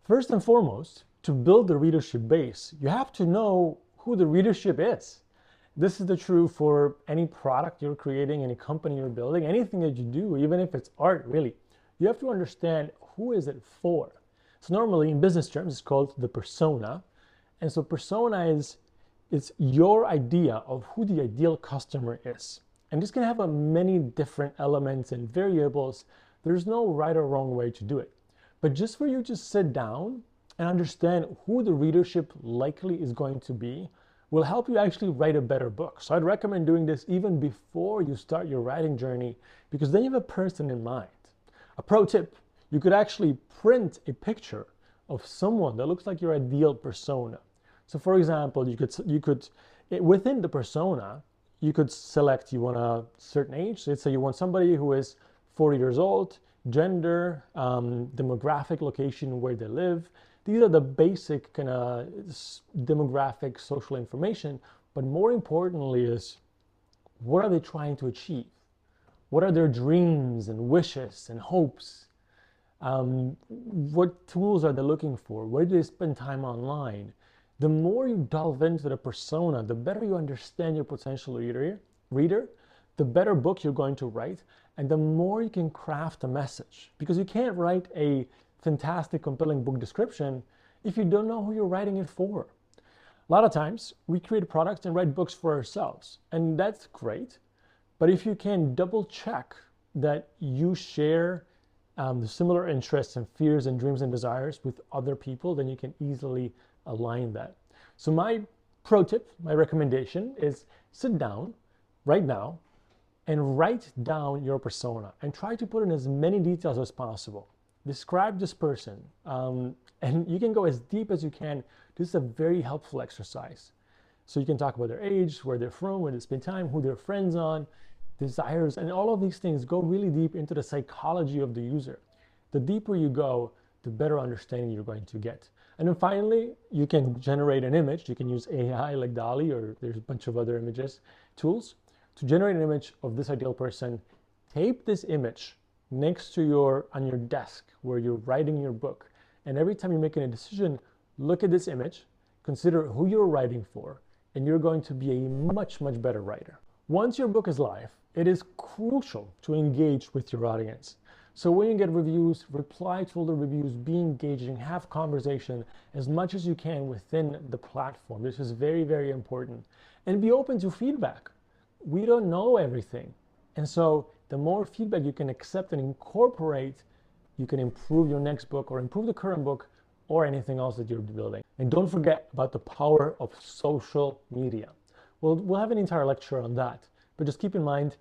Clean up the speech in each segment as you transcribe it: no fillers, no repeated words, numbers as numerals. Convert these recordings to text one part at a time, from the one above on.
First and foremost, to build the readership base, you have to know who the readership is. This is the true for any product you're creating, any company you're building, anything that you do, even if it's art, really. You have to understand who is it for. So normally in business terms, it's called the persona. And so persona is it's your idea of who the ideal customer is. And this can have many different elements and variables. There's no right or wrong way to do it. But just for you to sit down and understand who the readership likely is going to be will help you actually write a better book. So I'd recommend doing this even before you start your writing journey, because then you have a person in mind. A pro tip, you could actually print a picture of someone that looks like your ideal persona. So for example, you could within the persona, you could select you want a certain age. So let's say you want somebody who is 40 years old, gender, demographic, location where they live. These are the basic kind of demographic social information, but more importantly is what are they trying to achieve? What are their dreams and wishes and hopes? What tools are they looking for? Where do they spend time online? The more you delve into the persona, the better you understand your potential reader, the better book you're going to write, and the more you can craft a message. Because you can't write a fantastic, compelling book description if you don't know who you're writing it for. A lot of times, we create products and write books for ourselves, and that's great. But if you can double check that you share the similar interests and fears and dreams and desires with other people, then you can easily align that. So my pro tip, my recommendation is sit down right now and write down your persona and try to put in as many details as possible. Describe this person, and you can go as deep as you can. This is a very helpful exercise. So you can talk about their age, where they're from, where they spend time, who they're friends on, desires, and all of these things go really deep into the psychology of the user. The deeper you go, the better understanding you're going to get. And then finally, you can generate an image. You can use AI like DALL-E, or there's a bunch of other tools to generate an image of this ideal person. Tape this image next to on your desk where you're writing your book. And every time you're making a decision, look at this image, consider who you're writing for, and you're going to be a much, much better writer. Once your book is live, it is crucial to engage with your audience. So when you get reviews, reply to all the reviews, be engaging, have conversation as much as you can within the platform. This is very, very important. And be open to feedback. We don't know everything. And so the more feedback you can accept and incorporate, you can improve your next book or improve the current book or anything else that you're building. And don't forget about the power of social media. We'll have an entire lecture on that, but just keep in mind,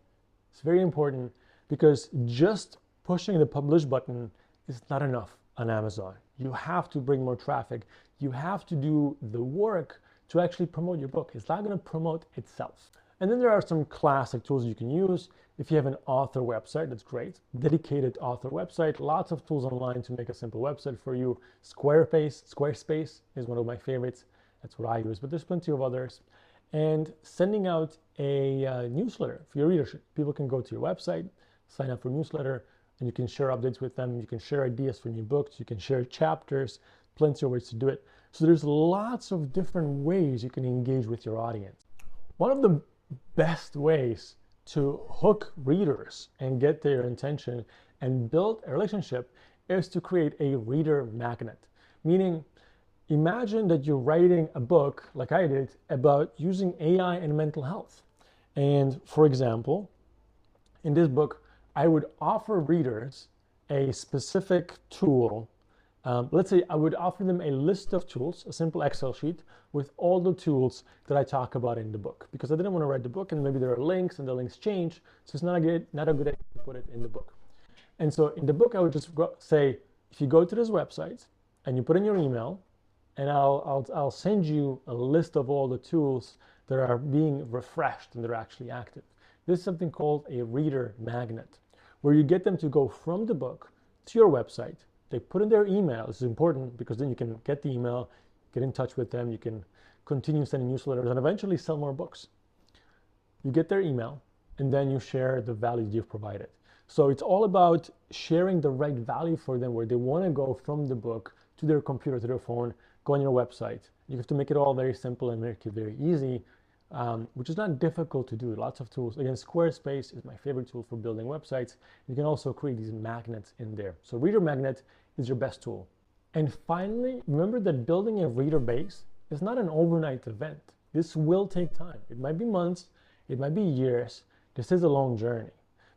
it's very important because just pushing the publish button is not enough on Amazon. You have to bring more traffic. You have to do the work to actually promote your book. It's not going to promote itself. And then there are some classic tools you can use. If you have an author website, that's great. Dedicated author website, lots of tools online to make a simple website for you. Squarespace is one of my favorites. That's what I use, but there's plenty of others. And sending out a newsletter for your readership. People can go to your website, sign up for a newsletter, and you can share updates with them. You can share ideas for new books. You can share chapters, plenty of ways to do it. So there's lots of different ways you can engage with your audience. One of the best ways to hook readers and get their attention and build a relationship is to create a reader magnet. Meaning, imagine that you're writing a book, like I did, about using AI and mental health. And for example, in this book, I would offer readers a specific tool. Let's say I would offer them a list of tools, a simple Excel sheet with all the tools that I talk about in the book, because I didn't want to write the book and maybe there are links and the links change. So it's not a good idea to put it in the book. And so in the book, I would just say, if you go to this website and you put in your email, and I'll send you a list of all the tools that are being refreshed and they're actually active. This is something called a reader magnet, where you get them to go from the book to your website. They put in their email. This is important because then you can get the email, get in touch with them, you can continue sending newsletters and eventually sell more books. You get their email and then you share the value you've provided. So it's all about sharing the right value for them, where they want to go from the book to their computer, to their phone, go on your website. You have to make it all very simple and make it very easy, which is not difficult to do. Lots of tools. Again, Squarespace is my favorite tool for building websites. You can also create these magnets in there. So Reader Magnet is your best tool. And finally, remember that building a reader base is not an overnight event. This will take time. It might be months, it might be years. This is a long journey.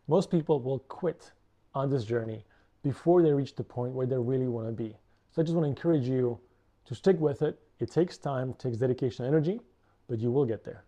Most people will quit on this journey before they reach the point where they really want to be. So I just want to encourage you to stick with it. It takes time, it takes dedication and energy, but you will get there.